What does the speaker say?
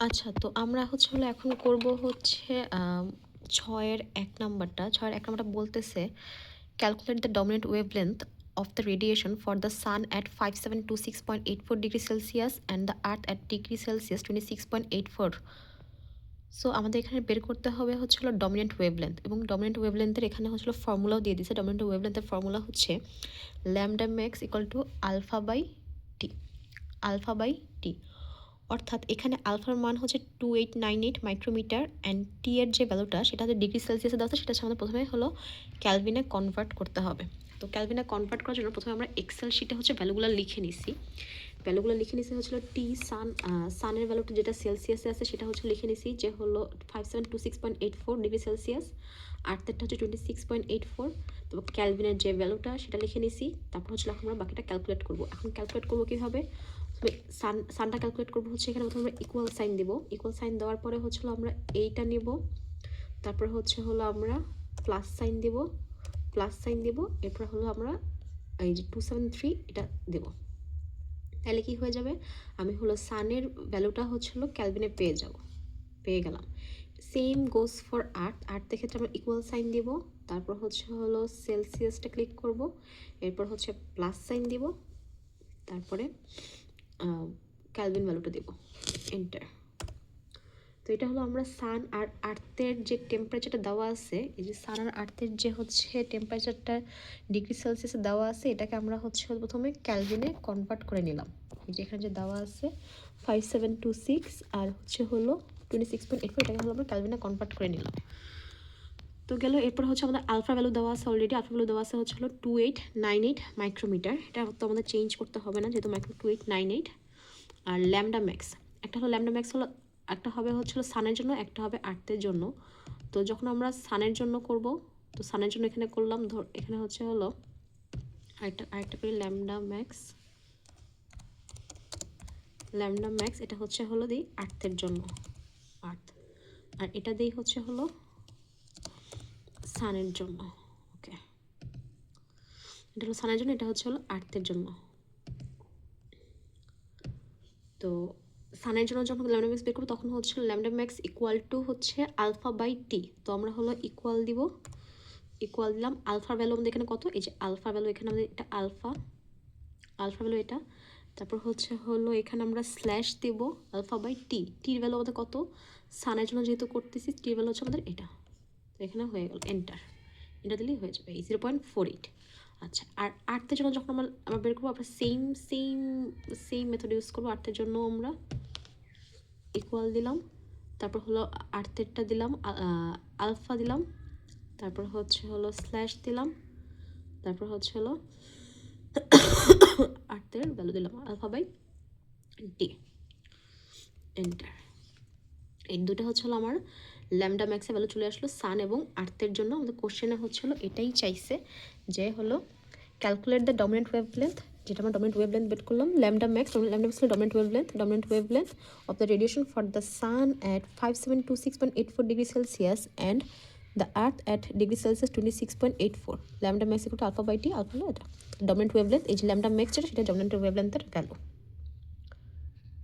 আচ্ছা, তো আমরা হলো এখন করব হচ্ছে ৬ এর ১ নাম্বারটা। ৬ এর ১ নাম্বারটা বলতেছে, "Calculate the dominant wavelength of the radiation for the sun at 5726.84 degree Celsius and the earth at degree Celsius 26.84." So আমাদের এখানে বের করতে হবে হলো ডমিন্যান্ট ওয়েভলেংথ, এবং ডমিন্যান্ট ওয়েভলেংথের এখানে ফর্মুলাও দিয়ে দিয়েছে। ডমিন্যান্ট ওয়েভলেংথের ফর্মুলা হচ্ছে lambda max equal to alpha by T, alpha by T. অর্থাৎ এখানে আলফার মান হচ্ছে 2898 মাইক্রোমিটার, অ্যান্ড টি এর যে ভ্যালুটা সেটা হচ্ছে ডিগ্রি সেলসিয়াসে দেওয়া আছে, সেটা হচ্ছে আমাদের প্রথমে ক্যালভিনে কনভার্ট করতে হবে। তো ক্যালভিনে কনভার্ট করার জন্য প্রথমে আমরা এক্সেল শিটে ভ্যালুগুলো লিখে নিছি। টি সানের ভ্যালুটা যেটা সেলসিয়াসে আছে সেটা লিখে নিছি, যে 5726.84 ডিগ্রি সেলসিয়াস। আর্থেরটা হচ্ছে 26.84। তো ক্যালভিনের যে ভ্যালুটা সেটা লিখে নিছি। তারপর এখন আমরা বাকিটা ক্যালকুলেট করবো। এখন ক্যালকুলেট করবো কীভাবে? সানটা ক্যালকুলেট করবো এখানে প্রথমে আমরা ইকুয়াল সাইন দেবো। ইকুয়াল সাইন দেওয়ার পরে আমরা এইটা নেব, তারপর আমরা প্লাস সাইন দেব, এরপর আমরা এই যে 273 এটা দেব। তাহলে কি হয়ে যাবে? আমি সানের ভ্যালুটা ক্যালভিনে পেয়ে গেলাম। সেম গোস ফর আর্থের ক্ষেত্রে আমরা ইকুয়াল সাইন দিব, তারপর সেলসিয়াসটা ক্লিক করব, এরপর প্লাস সাইন দিব, তারপরে ক্যালভিন ভ্যালুটা দেব, এন্টার। তো এটা আমরা সান আর আর্থের যে টেম্পারেচারটা দেওয়া আছে, এই যে সান আর আর্থের যে টেম্পারেচারটা ডিগ্রি সেলসিয়াসে দেওয়া আছে, এটাকে আমরা প্রথমে ক্যালভিনে কনভার্ট করে নিলাম। এই যে এখানে যে দেওয়া আছে 5726 আর 26.84, এটাকে আমরা ক্যালভিনে কনভার্ট করে নিলাম। তো গেল। এরপর আমাদের আলফা ভ্যালু দেওয়া আছে, অলরেডি আলফা ভ্যালু দেওয়া আছে 2898 মাইক্রোমিটার। এটা তো আমাদের চেঞ্জ করতে হবে না, যেহেতু 2898। আর ল্যামডা ম্যাক্স, একটা ল্যামডা ম্যাক্স একটা হবে সানের জন্য, একটা হবে আর্থের জন্য। তো যখন আমরা সানের জন্য করব, তো সানের জন্য এখানে করলাম, এখানে আরেকটা করি ল্যামডা ম্যাক্স। এটা দিই আর্থের জন্য, আর্থ। আর এটা দিই সানের জন্য। ওকে, এটা সানের জন্য, এটা আর্থের জন্য। তো সানের জন্য যখন ল্যামডা ম্যাক্স বের করবো, তখন lambda max equal to alpha by T. তো আমরা ইকুয়াল দিলাম। আলফার ভ্যালু আমাদের এখানে কত? এই যে আলফার ভ্যালু এখানে আমাদের এটা আলফা ভ্যালু এটা। তারপর এখানে আমরা স্ল্যাশ দেব আলফা বাই টি। টির ভ্যালু আমাদের কত? সানের জন্য যেহেতু করতেছি, টির ভ্যালু আমাদের এটা। তো এখানে হয়ে গেল, এন্টার। এটা দিলেই হয়ে যাবে, এই 0.48। আচ্ছা, আর আর্থের জন্য যখন আমরা বের করবো, আমরা সেম মেথড ইউজ করবো। আর্থের জন্য আমরা ইকুয়াল দিলাম, তারপর আর্থেরটা দিলাম, আলফা দিলাম, তারপর স্ল্যাশ দিলাম, তারপর আর্থের ভ্যালু দিলাম আলফা বাই টি, এন্টার। এই দুটো আমার ল্যামডা ম্যাক্সের ভ্যালু চলে আসলো সান এবং আর্থের জন্য। আমাদের কোশ্চেনে এটাই চাইছে, যে ক্যালকুলেট দ্য ডমিনেন্ট ওয়েভলেন্থ, যেটা আমরা ডমিনেন্ট ওয়েভলেন্থ বের করলাম, lambda max dominant wavelength of the radiation for the sun at 5726.84 degree Celsius and the earth at degree Celsius 26.84। Lambda max equal to alpha by T, alpha হলো এটা dominant wavelength. এই যে lambda max যেটা, সেটা dominant ওয়েভলেন্থের value.